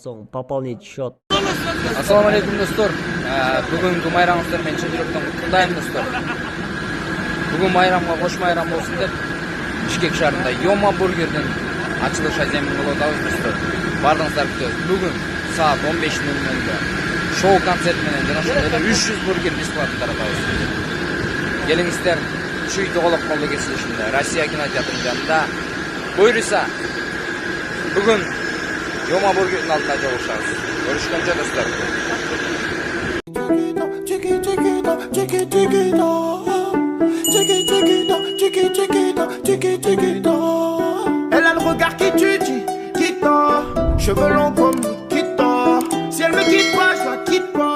соң пополнить счет. Ассаламу алейкум достор. Бүгүнкү майрамыңыздар менен чын жүрөктөн куттуктайм достор. Бүгүн майрамга кош майрам болсун деп Бишкек шаарында Йома бургердин ачылыш аземин кылып атабыз достор. Бардыңыздар күтөбүз. Бүгүн саат 15:00-да шоу концерт менен жана ошондой эле 300 бургер бесплатно таратабыз. Келиңиздер, Чүй Тоголок колдо кесилишинде Россия кинотеатрынын жанында. Буйруса бүгүн Йома бургердин алдында жолугушабыз. Görüşкөнчө достор. Elle a le regard qui tue, qui tord. Cheveux longs comme Nikita. Si elle me quitte pas, je la quitte pas.